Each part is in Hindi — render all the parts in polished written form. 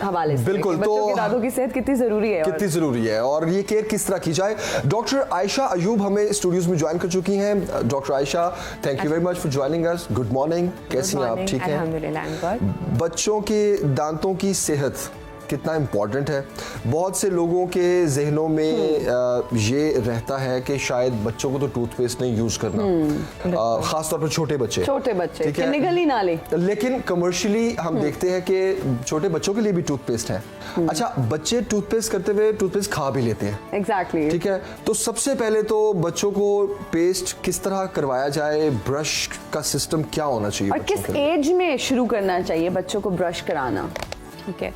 हवाले से बिल्कुल, बच्चों के दांतों की सेहत कितनी ज़रूरी है, कितनी ज़रूरी है और ये केयर किस तरह की जाए। डॉक्टर आयशा अयूब हमें स्टूडियोज में ज्वाइन कर चुकी हैं। Doctor Ayesha, thank you very much for joining us. Good morning, कैसी हैं आप? ठीक हैं? बच्चों के दांतों की सेहत कितना इम्पॉर्टेंट है। बहुत से लोगों के जहनों में ये रहता है कि शायद बच्चों को तो टूथपेस्ट नहीं यूज करना, खास तौर पर छोटे बच्चे ठीक है, निगल ही ना ले। लेकिन कमर्शियली हम देखते हैं कि छोटे बच्चों के लिए भी टूथपेस्ट है। अच्छा, बच्चे टूथपेस्ट करते हुए टूथपेस्ट खा भी लेते हैं। एग्जैक्टली ठीक है, तो सबसे पहले तो बच्चों को पेस्ट किस तरह करवाया जाए, ब्रश का सिस्टम क्या होना चाहिए और किस एज में शुरू करना चाहिए बच्चों को ब्रश कराना? ठीक है,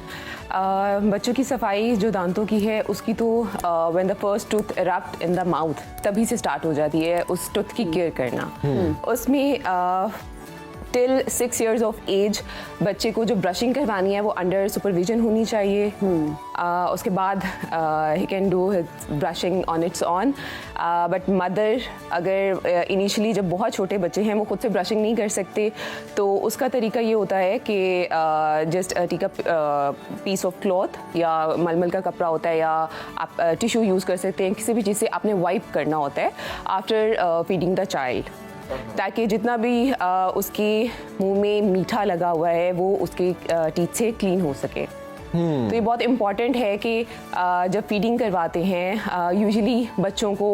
बच्चों की सफाई जो दांतों की है उसकी तो when the first tooth erupt in the mouth तभी से स्टार्ट हो जाती है उस टूथ की केयर करना। उसमें टिल 6 years ऑफ एज बच्चे को जो ब्रशिंग करवानी है वो अंडर सुपरविजन होनी चाहिए। उसके बाद he can do brushing on it's on, but mother अगर इनिशियली जब बहुत छोटे बच्चे हैं वो खुद से ब्रशिंग नहीं कर सकते तो उसका तरीका ये होता है कि just take a piece of cloth या मलमल का कपड़ा होता है या आप टिश्यू यूज़ कर सकते हैं, किसी भी चीज़ से आपने वाइप करना होता है आफ्टर फीडिंग द चाइल्ड, ताकि जितना भी उसके मुंह में मीठा लगा हुआ है वो उसके टीथ से क्लीन हो सके। तो ये बहुत इम्पॉर्टेंट है कि जब फीडिंग करवाते हैं, यूजुअली बच्चों को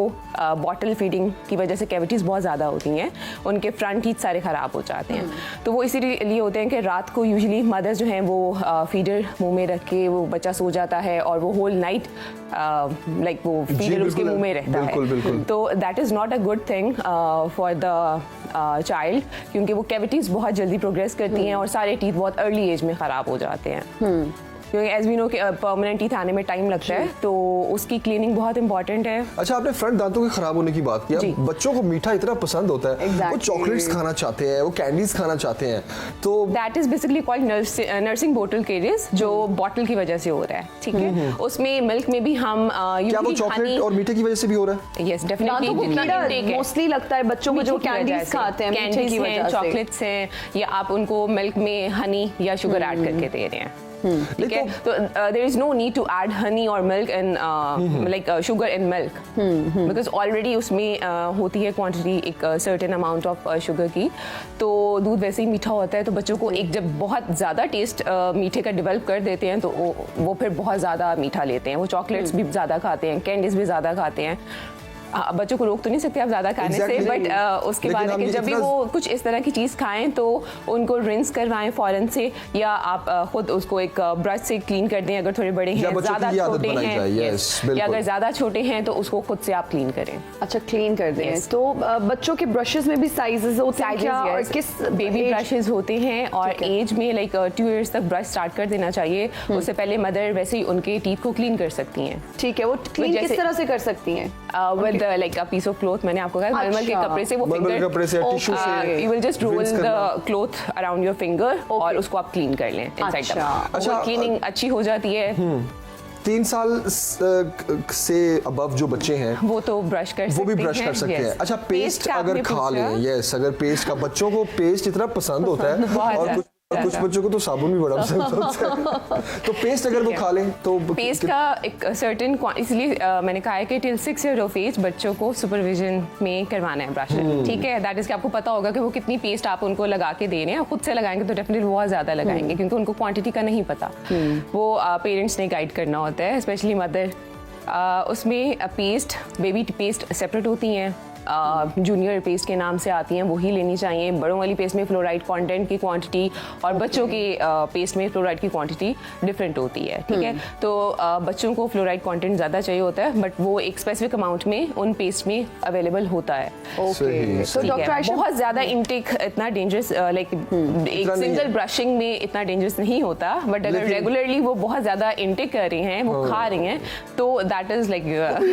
बॉटल फीडिंग की वजह से कैविटीज़ बहुत ज़्यादा होती हैं, उनके फ्रंट टीथ सारे ख़राब हो जाते हैं। तो वो इसीलिए होते हैं कि रात को यूजुअली मदर्स जो हैं वो फीडर मुंह में रख के वो बच्चा सो जाता है और वो होल नाइट लाइक वो फीडर उसके मुंह में रहता है। तो that is not a good thing for the child, क्योंकि वो कैविटीज़ बहुत जल्दी प्रोग्रेस करती हैं और सारे टीथ बहुत अर्ली एज में ख़राब हो जाते हैं। क्योंकि as we know permanent teeth आने में टाइम लगता है तो उसकी क्लीनिंग बहुत इंपॉर्टेंट है। अच्छा, आपने फ्रंट दांतों के खराब होने की बात की। बच्चों को मीठा इतना पसंद होता है, वो चॉकलेट्स खाना चाहते हैं, वो कैंडीज खाना चाहते हैं, तो that is basically called nursing bottle carious, जो बॉटल की वजह से हो रहा है। ठीक है, उसमें मिल्क में भी हम क्या वो चॉकलेट और मीठे की वजह से भी हो रहा है? Yes, definitely. मोस्टली लगता है बच्चों को जो कैंडीज खाते हैं, कैंडीज हैं, चॉकलेट्स हैं, या आप उनको मिल्क में हनी या शुगर ऐड करके दे रहे हैं। ठीक है, तो there is no need to add honey or milk and like sugar in milk because already उसमें होती है क्वांटिटी एक certain amount of sugar की, तो दूध वैसे ही मीठा होता है। तो बच्चों को एक जब बहुत ज़्यादा टेस्ट मीठे का डेवलप कर देते हैं तो वो फिर बहुत ज़्यादा मीठा लेते हैं, वो चॉकलेट्स भी ज़्यादा खाते हैं, कैंडीज भी ज़्यादा खाते हैं। बच्चों को रोक तो नहीं सकते आप ज़्यादा खाने से, बट उसके बाद कि जब भी वो कुछ इस तरह की चीज़ खाएं तो उनको रिंस करवाएं फ़ौरन से, या आप खुद उसको एक ब्रश से क्लीन कर दें अगर थोड़े बड़े हैं, ज़्यादा छोटे हैं या अगर ज़्यादा छोटे हैं तो उसको खुद से आप क्लीन करें। अच्छा, क्लीन कर दें। तो बच्चों के ब्रशेस में भी साइजेस होते हैं क्या, और किस बेबी ब्रशेस होते हैं और एज में लाइक 2 years तक ब्रश स्टार्ट कर देना चाहिए। उससे पहले मदर वैसे ही उनके टीथ को क्लीन कर सकती हैं। ठीक है, वो क्लीन किस तरह से कर सकती हैं? With like a piece of cloth, मैंने आपको कहा मलमल के कपड़े से, वो कपड़े से टिश्यू से you will just roll the cloth around your finger और उसको आप क्लीन कर लें इनसाइड द। अच्छा, क्लीनिंग अच्छी हो जाती है। 3 साल से अबव जो बच्चे हैं वो तो ब्रश कर सकते हैं, वो भी ब्रश कर सकते हैं। अच्छा, पेस्ट अगर खा लें, यस, अगर पेस्ट का, बच्चों को पेस्ट इतना पसंद होता है और कुछ बच्चों को तो साबुन भी बड़ा पसंद होता है, तो पेस्ट अगर वो खा लें तो पेस्ट का एक सर्टेन, इसलिए मैंने कहा है कि टिल 6 years ऑफ एज बच्चों को सुपरविजन में करवाना है ब्रश। ठीक है, दैट इज कि आपको पता होगा कि वो कितनी पेस्ट आप उनको लगा के दे रहे हैं। खुद से लगाएंगे तो डेफिनेटली बहुत ज़्यादा लगाएंगे क्योंकि उनको क्वांटिटी का नहीं पता, वो पेरेंट्स ने गाइड करना होता है, स्पेशली मदर। उसमें पेस्ट, बेबी पेस्ट सेपरेट होती हैं, जूनियर पेस्ट के नाम से आती हैं, वही लेनी चाहिए। बड़ों वाली पेस्ट में फ्लोराइड कंटेंट की क्वांटिटी और बच्चों की पेस्ट में फ्लोराइड की क्वांटिटी डिफरेंट होती है। ठीक है, तो बच्चों को फ्लोराइड कंटेंट ज़्यादा चाहिए होता है, बट वो एक स्पेसिफिक अमाउंट में उन पेस्ट में अवेलेबल होता है। ओके, तो डॉक्टर आयशा, बहुत ज़्यादा इनटेक इतना डेंजरस, लाइक एक सिंगल ब्रशिंग में इतना डेंजरस नहीं होता, बट अगर रेगुलरली वो बहुत ज़्यादा इनटेक कर रही हैं, वो खा रही हैं, तो दैट इज लाइक,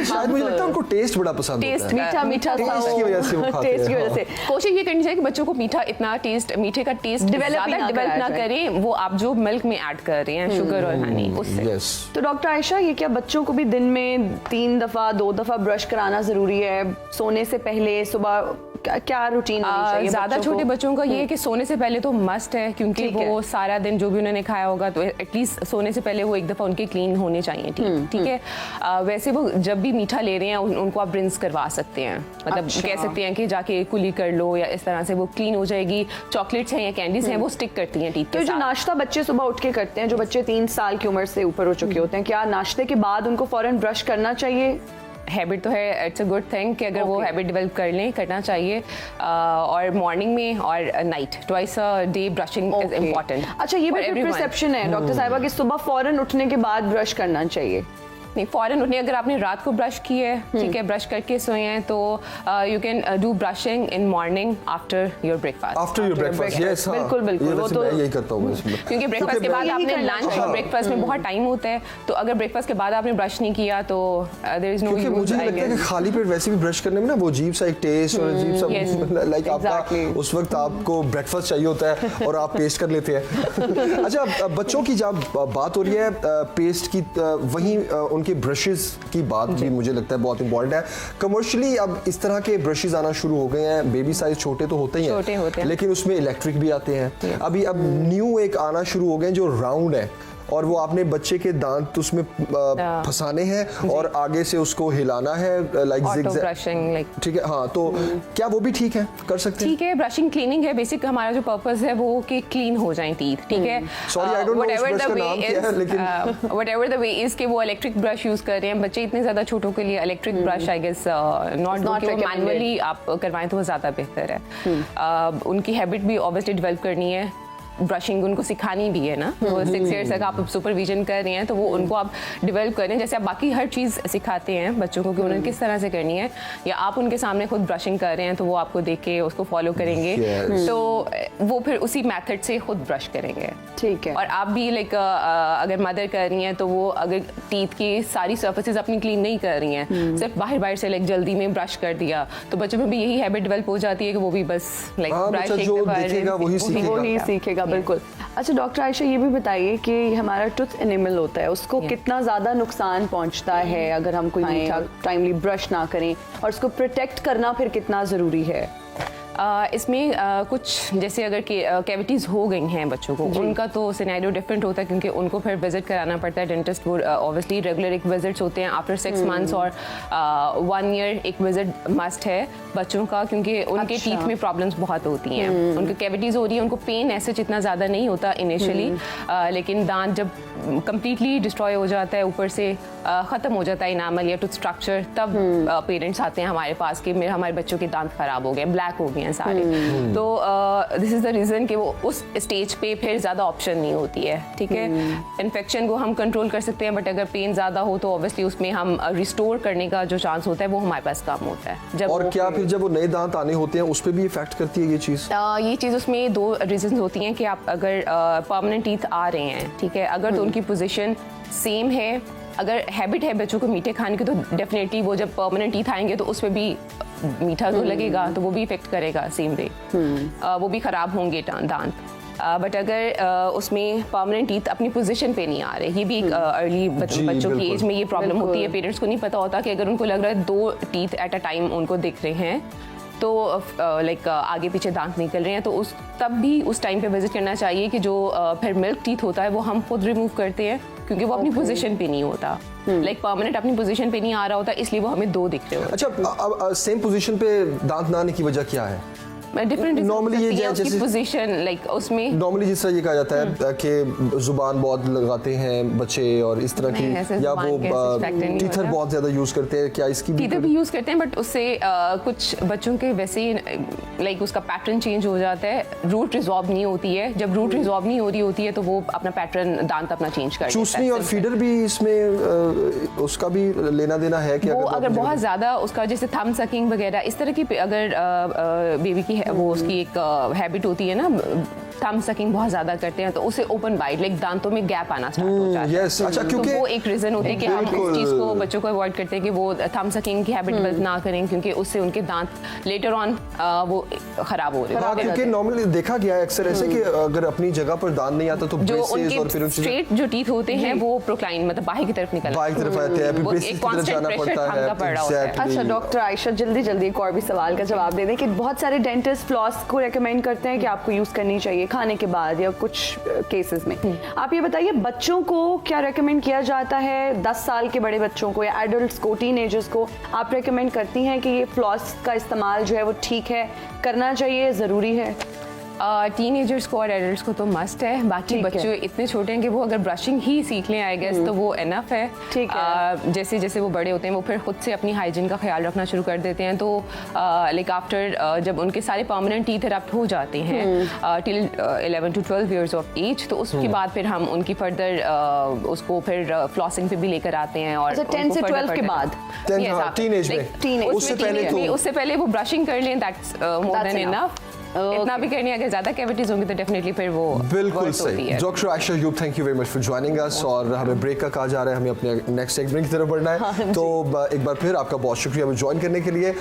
शायद मुझे लगता है उनको टेस्ट बड़ा पसंद होता है, टेस्ट मीठा मीठा टेस्ट की वजह से वो खाते हैं। टेस्ट की वजह से कोशिश ये करनी चाहिए कि बच्चों को मीठे का टेस्ट डेवलप ना करें, वो आप जो मिल्क में ऐड कर रहे हैं शुगर और हनी उससे। तो डॉक्टर आयशा, ये क्या बच्चों को भी दिन में 3 दफा 2 दफा ब्रश कराना जरूरी है? सोने से पहले, सुबह क्या रूटीन होनी चाहिए? ज़्यादा छोटे बच्चों का ये है कि सोने से पहले तो मस्ट है, क्योंकि वो सारा दिन जो भी उन्होंने खाया होगा तो एटलीस्ट सोने से पहले वो एक दफ़ा उनके क्लीन होने चाहिए। ठीक है। वैसे वो जब भी मीठा ले रहे हैं उनको आप रिंस करवा सकते हैं, मतलब कह सकते हैं कि जाके कुली कर लो, या इस तरह से वो क्लीन हो जाएगी। चॉकलेट्स हैं या कैंडीज हैं वो स्टिक करती हैं टीथ के साथ। तो जो नाश्ता बच्चे सुबह उठ के करते हैं, जो बच्चे 3 साल की उम्र से ऊपर हो चुके होते हैं, क्या नाश्ते के बाद उनको फौरन ब्रश करना चाहिए? हैबिट तो है, इट्स अ गुड थिंग कि अगर वो हैबिट डेवलप कर लें, करना चाहिए। और मॉर्निंग में और night twice a day brushing is important. अच्छा, ये भी परसेप्शन है डॉक्टर साहिबा कि सुबह फौरन उठने के बाद ब्रश करना चाहिए? नहीं, फौरन उठने, अगर आपने रात को ब्रश की है, ठीक है, ब्रश करके सोए हैं, तो you can do brushing in morning after your breakfast. After your breakfast, yes, बिल्कुल बिल्कुल, वो तो मैं यही करता हूँ क्योंकि ब्रेकफास्ट के बाद आपने लंच और ब्रेकफास्ट में बहुत टाइम होता है, तो अगर ब्रेकफास्ट के बाद आपने ब्रश नहीं किया तो देयर इज नो यूज। क्योंकि मुझे लगता है कि खाली पेट वैसे भी ब्रश करने में ना वो अजीब सा एक टेस्ट और अजीब सा, लाइक आपका उस वक्त आपको ब्रेकफास्ट चाहिए होता है और आप पेस्ट कर लेते हैं। अच्छा, बच्चों की जब बात हो रही है पेस्ट की, वहीं उनके ब्रशेस की बात भी मुझे लगता है बहुत इंपॉर्टेंट है। कमर्शियली अब इस तरह के ब्रशेस आना शुरू हो गए हैं, बेबी साइज छोटे तो होते ही हैं, लेकिन उसमें इलेक्ट्रिक भी आते हैं। अभी अब न्यू एक आना शुरू हो गए जो राउंड है, और वो आपने बच्चे के दांत उसमें फंसाने हैं और आगे से उसको हिलाना है, लाइक ब्रशिंग, लाइक, ठीक है। हाँ, तो क्या वो भी ठीक है, कर सकते हैं? ठीक है, ब्रशिंग क्लीनिंग है, बेसिक हमारा जो पर्पस है वो कि क्लीन हो जाए टीथ, ठीक है। सॉरी, आई डोंट नो उस ब्रश का नाम क्या है, लेकिन व्हाटएवर द वे इज के वो इलेक्ट्रिक ब्रश यूज कर रहे हैं बच्चे इतने ज्यादा छोटों के लिए, electric brush I guess not manually आप करवाएं तो वो ज्यादा बेहतर है। उनकी हैबिट भी ऑब्वियसली डेवलप करनी है, ब्रशिंग उनको सिखानी भी है ना, वो 6 ईयर्स तक आप सुपरविजन कर रही हैं तो वो उनको आप डेवलप कर रहे हैं, जैसे आप बाकी हर चीज़ सिखाते हैं बच्चों को कि उन्हें किस तरह से करनी है, या आप उनके सामने खुद ब्रशिंग कर रहे हैं तो वो आपको देख के उसको फॉलो करेंगे, तो वो फिर उसी मेथड से खुद ब्रश करेंगे। ठीक है। और आप भी लाइक अगर मदर कर रही हैं तो वो अगर टीथ की सारी सर्फेसेस अपनी क्लीन नहीं कर रही हैं, सिर्फ बाहर से लाइक जल्दी में ब्रश कर दिया, तो बच्चों में भी यही हैबिट डेवलप हो जाती है कि वो भी बस लाइक ब्रश वही सीखेगा। बिल्कुल। अच्छा डॉक्टर आयशा, ये भी बताइए कि हमारा टूथ एनिमल होता है, उसको कितना ज़्यादा नुकसान पहुंचता है अगर हम कोई मीठा टाइमली ब्रश ना करें, और उसको प्रोटेक्ट करना फिर कितना ज़रूरी है? इसमें कुछ जैसे अगर कैविटीज़ हो गई हैं बच्चों को, उनका तो सिनेरियो डिफरेंट होता है, क्योंकि उनको फिर विजिट कराना पड़ता है डेंटिस्ट को। ऑब्वियसली रेगुलर एक विजिट्स होते हैं आफ्टर 6 मंथ्स और 1 ईयर एक विजिट मस्ट है बच्चों का, क्योंकि उनके टीथ में प्रॉब्लम्स बहुत होती हैं, उनकी कैविटीज़ हो रही है, उनको पेन ऐसे जितना ज़्यादा नहीं होता इनिशियली, लेकिन दांत जब कम्प्लीटली डिस्ट्रॉय हो जाता है, ऊपर से ख़त्म हो जाता है इनामल या टूथ स्ट्रक्चर, तब पेरेंट्स आते हैं हमारे पास कि हमारे बच्चों के दांत खराब हो गए, ब्लैक हो गए हैं सारे। तो दिस इज द रीजन कि वो उस स्टेज पे फिर ज्यादा ऑप्शन नहीं होती है, ठीक है। इन्फेक्शन को हम कंट्रोल कर सकते हैं, बट अगर पेन ज्यादा हो तो ऑब्वियसली उसमें हम रिस्टोर करने का जो चांस होता है वो हमारे पास कम होता है। जब और क्या फिर जब वो नए दांत आने होते हैं उस पर भी इफेक्ट करती है ये चीज? ये चीज़ उसमें 2 रीजन होती हैं कि आप अगर परमानेंट टीथ आ रहे हैं, ठीक है, अगर तो उनकी पोजीशन सेम है, अगर हैबिट है बच्चों को मीठे खाने की, तो डेफिनेटली वो जब परमानेंट टीथ आएंगे तो उस पर भी मीठा तो लगेगा, तो वो भी इफेक्ट करेगा सेम वे, वो भी खराब होंगे दांत। बट अगर उसमें परमानेंट टीथ अपनी पोजीशन पे नहीं आ रहे, ये भी एक अर्ली बच्चों की एज में ये प्रॉब्लम होती है। पेरेंट्स को नहीं पता होता कि अगर उनको लग रहा है 2 टीथ एट अ टाइम उनको दिख रहे हैं, तो लाइक आगे पीछे दांत निकल रहे हैं, तो तब भी उस टाइम पे विजिट करना चाहिए कि जो फिर मिल्क टीथ होता है वो हम खुद रिमूव करते हैं, क्योंकि वो अपनी पोजीशन पे नहीं होता, लाइक परमानेंट अपनी पोजीशन पे नहीं आ रहा होता, इसलिए वो हमें 2 दिख रहे होते। अच्छा, सेम पोजीशन पे दांत ना आने की वजह क्या है? डिफरेंट नॉर्मली ये जैसे पोजीशन लाइक उसमें नॉर्मली जिस तरह ये कहा जाता है कि जुबान बहुत लगाते हैं बच्चे और इस तरह की, या वो टीथर बहुत ज्यादा यूज करते हैं, क्या इसकी टीथर भी यूज करते हैं, बट उससे कुछ बच्चों के वैसे लाइक उसका पैटर्न चेंज हो जाता है, रूट रिजॉल्व नहीं होती है। जब रूट रिजॉल्व नहीं हो रही होती है तो वो अपना पैटर्न दांत अपना चेंज कर चूसनी और फीडर भी इसमें उसका भी लेना देना है कि अगर बहुत ज्यादा उसका जैसे थंब सकिंग वगैरह इस तरह की अगर बेबी की वो उसकी एक हैबिट होती है ना थंब सकिंग बहुत ज्यादा करते हैं तो उसे ओपन बाइट लाइक दांतों में गैप आना स्टार्ट हो जाता है। yes, अच्छा, तो क्योंकि वो एक रीजन होती है कि हम बिल्कुल। इस चीज को बच्चों को अवॉइड करते हैं कि वो थंब सकिंग की हैबिट डेवलप ना करें, क्योंकि उससे उनके दांत लेटर ऑन वो खराब हो रहे हाँ, हैं। क्योंकि नॉर्मली देखा गया है अक्सर ऐसे कि अगर अपनी जगह पर दांत नहीं आता तो जो braces और फिर उनके उन चीज़ों- स्ट्रेट जो टीथ होते हैं वो प्रोक्लाइन मतलब बाहर की तरफ निकल बाहर की तरफ आते हैं, फिर वो braces एक की तरफ constant जाना pressure पड़ता है। थामना पड़ रहा होता है। Exactly. अच्छा डॉक्टर आयशा, जल्दी जल्दी एक और भी सवाल का जवाब दे दें कि बहुत सारे डेंटिस्ट फ्लॉस को रेकमेंड करते हैं कि आपको यूज करनी चाहिए खाने के बाद या कुछ केसेस में। आप ये बताइए बच्चों को क्या रेकमेंड किया जाता है, 10 साल के बड़े बच्चों को या एडल्ट्स को, टीनेजर्स को आप रेकमेंड करती हैं कि ये फ्लॉस का इस्तेमाल जो है वो ठीक है, करना चाहिए, ज़रूरी है? टीनेजर्स को और एडल्ट्स को तो मस्ट है, बाकी ठीक है। बच्चे इतने छोटे हैं कि वो अगर ब्रशिंग ही सीख लें आई गेस तो वो एनफ है। ठीक है। जैसे जैसे वो बड़े होते हैं वो फिर खुद से अपनी हाइजीन का ख्याल रखना शुरू कर देते हैं, तो लाइक आफ्टर जब उनके सारे परमानेंट टीथ इरप्ट हो जाते हैं till 11 to 12 years of age, तो उसके बाद फिर हम उनकी फर्दर उसको फिर फ्लॉसिंग पे भी लेकर आते हैं। और अच्छा, 10 से 12 के बाद? 10 हाँ, टीनेज में। टीनेज। उससे पहले तो उससे पहले वो ब्रशिंग कर लें, that's more That's then enough. Enough. इतना भी करनी है, अगर ज्यादा कैविटीज होंगी तो डेफिनेटली फिर वो बिल्कुल worse होती सही। है। Doctor Ayesha Ayub, thank you very much for joining us. और हमें ब्रेक का कहा जा रहा है, हमें अपने नेक्स्ट सेगमेंट की तरफ बढ़ना है। तो एक बार फिर आपका बहुत शुक्रिया हमें ज्वाइन करने के लिए।